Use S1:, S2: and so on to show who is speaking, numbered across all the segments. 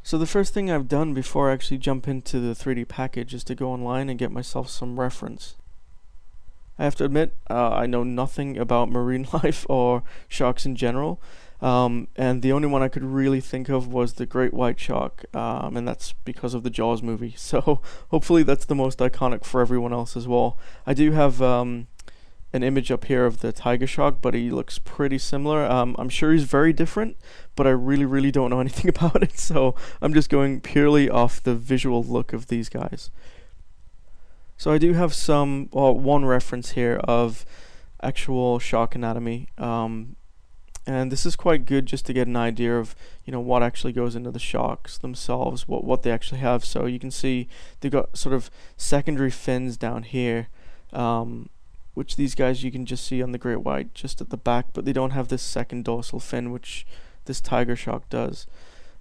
S1: So the first thing I've done before I actually jump into the 3D package is to go online and get myself some reference. I have to admit, I know nothing about marine life or sharks in general, and the only one I could really think of was the great white shark, and that's because of the Jaws movie. So hopefully that's the most iconic for everyone else as well. I do have an image up here of the tiger shark, but he looks pretty similar. I'm sure he's very different, but I really don't know anything about it, so I'm just going purely off the visual look of these guys. So I do have one reference here of actual shark anatomy, and this is quite good just to get an idea of what actually goes into the sharks themselves, what they actually have. So you can see they've got sort of secondary fins down here, which these guys you can just see on the great white just at the back, but they don't have this second dorsal fin, which this tiger shark does.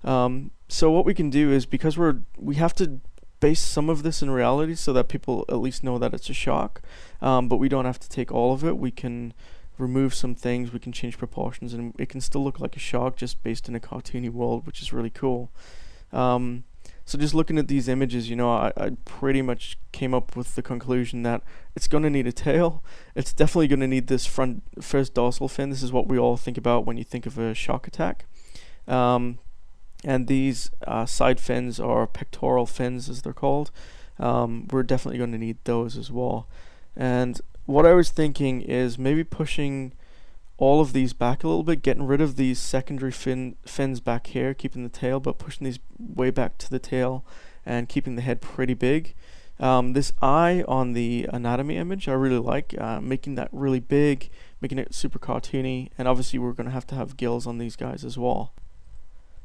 S1: So what we can do is, because we have to base some of this in reality so that people at least know that it's a shark, but we don't have to take all of it. We can remove some things, we can change proportions, and it can still look like a shark just based in a cartoony world, which is really cool. So just looking at these images, I pretty much came up with the conclusion that it's going to need a tail. It's definitely going to need this first dorsal fin. This is what we all think about when you think of a shark attack. And these side fins, or pectoral fins as they're called, we're definitely going to need those as well. And what I was thinking is maybe pushing all of these back a little bit, getting rid of these secondary fins back here, keeping the tail, but pushing these way back to the tail and keeping the head pretty big. This eye on the anatomy image I really like, making that really big, making it super cartoony, and obviously we're going to have gills on these guys as well.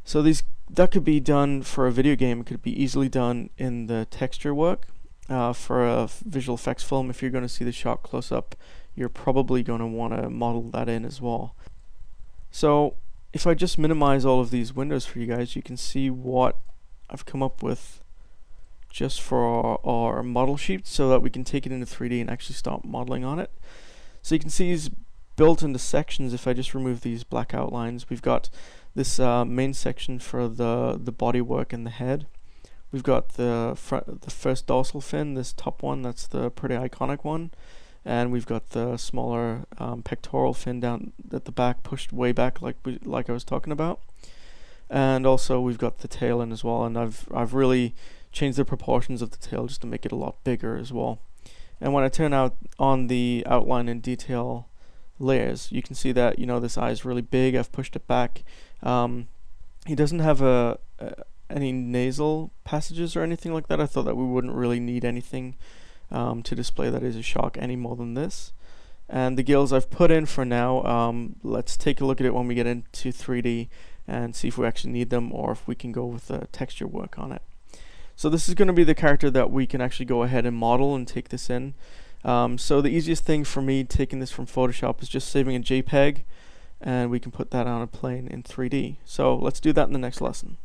S1: So that could be done for a video game. It could be easily done in the texture work. For a visual effects film, if you're going to see the shark close up, you're probably going to want to model that in as well. So if I just minimize all of these windows for you guys, you can see what I've come up with just for our model sheet, so that we can take it into 3D and actually start modeling on it. So you can see these built into sections. If I just remove these black outlines, we've got this main section for the bodywork and the head. We've got the first dorsal fin, this top one, that's the pretty iconic one. And we've got the smaller pectoral fin down at the back, pushed way back like I was talking about. And also we've got the tail in as well, and I've really changed the proportions of the tail just to make it a lot bigger as well. And when I turn out on the outline and detail layers, you can see that this eye is really big. I've pushed it back. He doesn't have any nasal passages or anything like that. I thought that we wouldn't really need anything to display that is a shark any more than this. And the gills I've put in for now. Let's take a look at it when we get into 3D and see if we actually need them, or if we can go with the texture work on it. So this is going to be the character that we can actually go ahead and model and take this in. So the easiest thing for me taking this from Photoshop is just saving a JPEG, and we can put that on a plane in 3D. So let's do that in the next lesson.